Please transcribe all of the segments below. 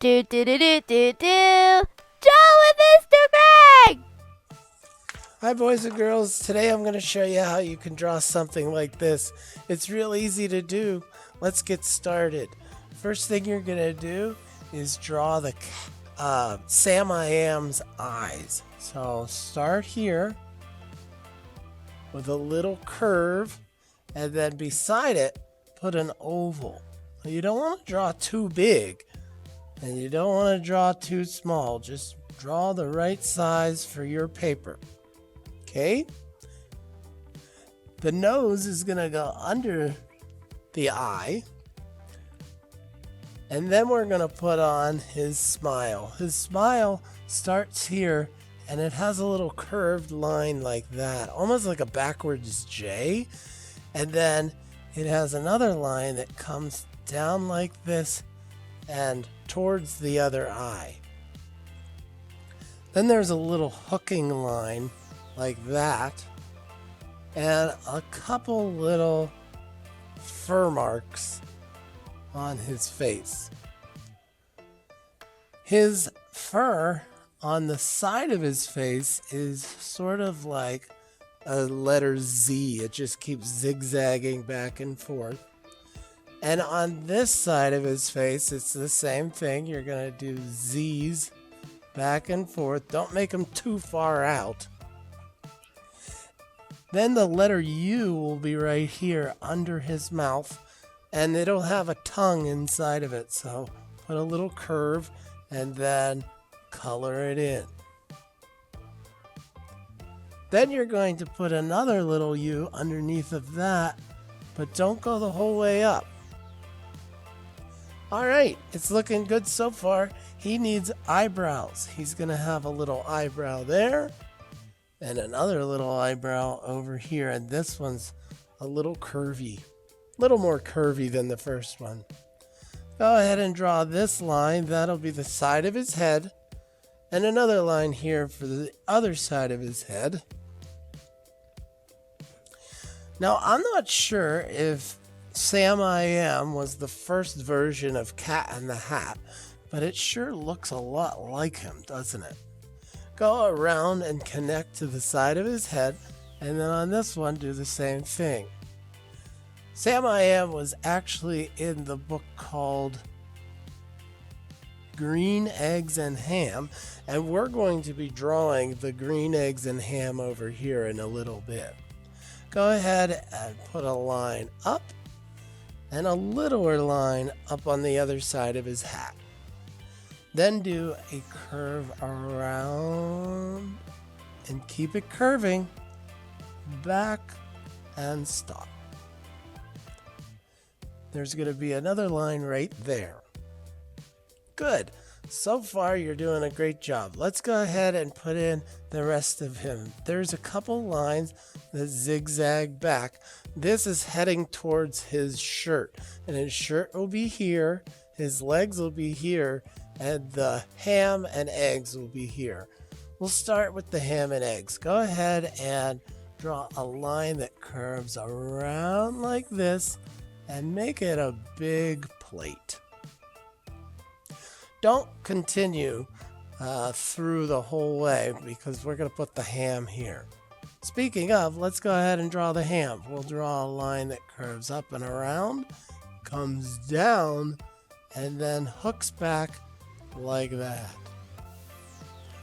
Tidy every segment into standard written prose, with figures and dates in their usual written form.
Do do do do do do. Joe and Mr. Greg! Hi boys and girls, today I'm going to show you how you can draw something like this. It's real easy to do. Let's get started. First thing you're going to do is draw the Sam I Am's eyes. So start here with a little curve, and then beside it put an oval. You don't want to draw too big and you don't want to draw too small. Just draw the right size for your paper. Okay? The nose is going to go under the eye. And then we're going to put on his smile. His smile starts here and it has a little curved line like that, almost like a backwards J. And then it has another line that comes down like this and towards the other eye. Then there's a little hooking line like that, and a couple little fur marks on his face. His fur on the side of his face is sort of like a letter Z. It just keeps zigzagging back and forth. And on this side of his face, it's the same thing. You're going to do Z's back and forth. Don't make them too far out. Then the letter U will be right here under his mouth, and it'll have a tongue inside of it. So put a little curve and then color it in. Then you're going to put another little U underneath of that, but don't go the whole way up. All right, it's looking good so far. He needs eyebrows. He's going to have a little eyebrow there and another little eyebrow over here. And this one's a little curvy, a little more curvy than the first one. Go ahead and draw this line. That'll be the side of his head. And another line here for the other side of his head. Now, I'm not sure if Sam I Am was the first version of Cat in the Hat, but it sure looks a lot like him, doesn't it? Go around and connect to the side of his head, and then on this one do the same thing. Sam I Am was actually in the book called Green Eggs and Ham, and we're going to be drawing the green eggs and ham over here in a little bit. Go ahead and put a line up and a littler line up on the other side of his hat. Then do a curve around and keep it curving back and stop. There's going to be another line right there. Good. So far you're doing a great job. Let's go ahead and put in the rest of him. There's a couple lines that zigzag back. This is heading towards his shirt, and his shirt will be here, his legs will be here, and the ham and eggs will be here. We'll start with the ham and eggs. Go ahead and draw a line that curves around like this and make it a big plate. Don't continue through the whole way because we're going to put the ham here. Speaking of, let's go ahead and draw the ham. We'll draw a line that curves up and around, comes down, and then hooks back like that.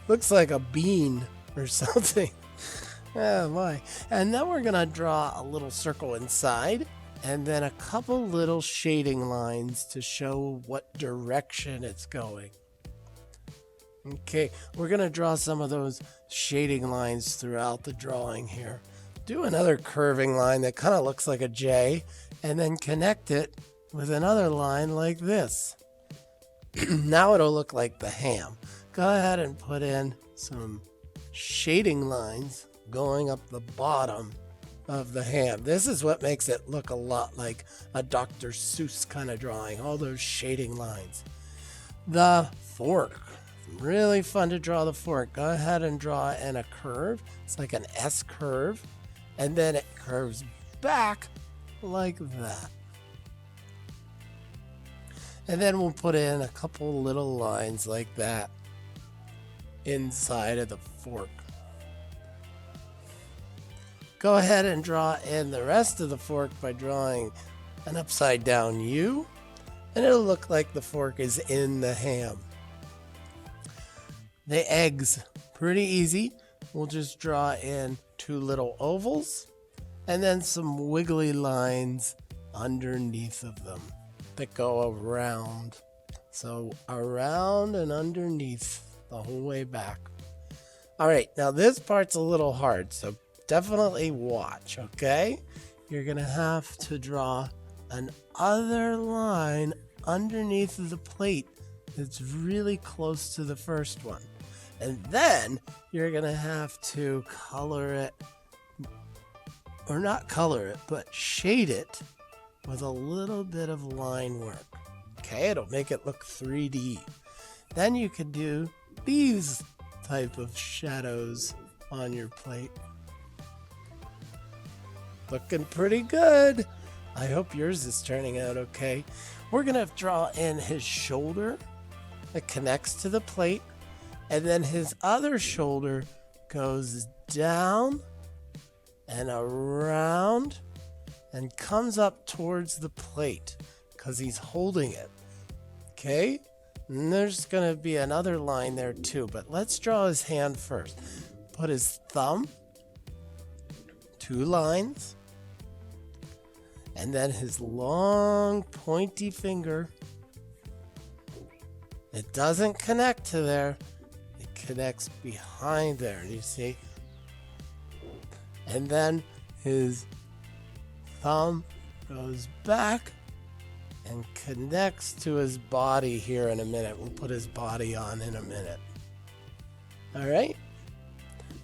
Looks like a bean or something. Oh my. And then we're going to draw a little circle inside, and then a couple little shading lines to show what direction it's going. Okay, we're going to draw some of those shading lines throughout the drawing here. Do another curving line that kind of looks like a J, and then connect it with another line like this. Now it'll look like the ham. Go ahead and put in some shading lines going up the bottom of the ham. This is what makes it look a lot like a Dr. Seuss kind of drawing, all those shading lines. The fork. Really fun to draw the fork. Go ahead and draw in a curve. It's like an S curve. And then it curves back like that. And then we'll put in a couple little lines like that inside of the fork. Go ahead and draw in the rest of the fork by drawing an upside down U, and it'll look like the fork is in the ham. The eggs, pretty easy. We'll just draw in 2 little ovals and then some wiggly lines underneath of them that go around. So around and underneath the whole way back. All right, now this part's a little hard, so definitely watch, okay? You're gonna have to draw an other line underneath of the plate that's really close to the first one. And then you're gonna have to color it, or not color it, but shade it with a little bit of line work. Okay, it'll make it look 3D. Then you could do these type of shadows on your plate. Looking pretty good. I hope yours is turning out okay. We're gonna draw in his shoulder that connects to the plate, and then his other shoulder goes down and around and comes up towards the plate because he's holding it. Okay? And there's going to be another line there too, but let's draw his hand first. Put his thumb, 2 lines, and then his long pointy finger. It doesn't connect to there. It connects behind there, you see? And then his thumb goes back and connects to his body here in a minute. We'll put his body on in a minute. All right?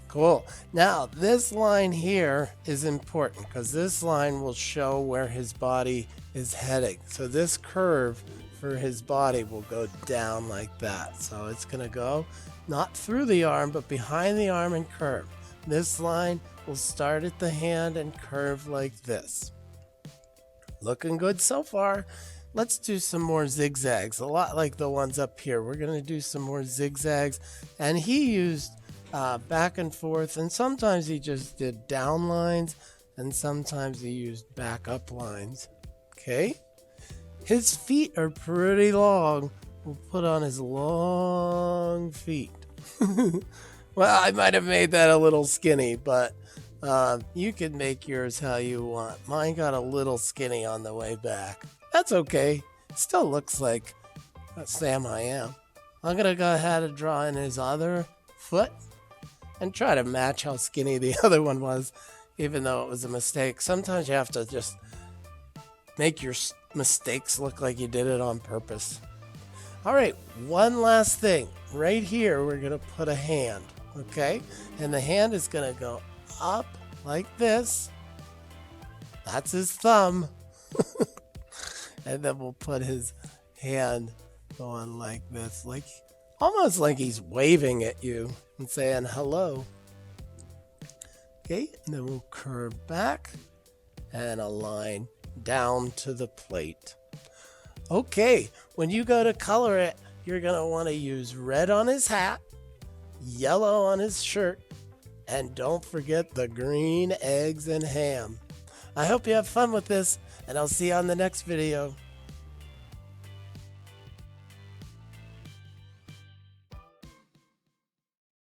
Cool. Now, this line here is important because this line will show where his body is heading. So this curve for his body will go down like that. So it's going to go not through the arm, but behind the arm and curve. This line will start at the hand and curve like this. Looking good so far. Let's do some more zigzags, a lot like the ones up here. We're going to do some more zigzags. And he used back and forth, and sometimes he just did down lines, and sometimes he used back up lines. Okay? His feet are pretty long. We'll put on his long feet. Well, I might have made that a little skinny, but you can make yours how you want. Mine got a little skinny on the way back. That's okay. It still looks like Sam I am. I'm going to go ahead and draw in his other foot and try to match how skinny the other one was, even though it was a mistake. Sometimes you have to just make your mistakes look like you did it on purpose. All right, one last thing. Right here, we're going to put a hand, okay? And the hand is going to go up like this. That's his thumb. And then we'll put his hand going like this, like almost like he's waving at you and saying hello. Okay, and then we'll curve back and align down to the plate. Okay, when you go to color it, you're going to want to use red on his hat, yellow on his shirt, and don't forget the green eggs and ham. I hope you have fun with this, and I'll see you on the next video.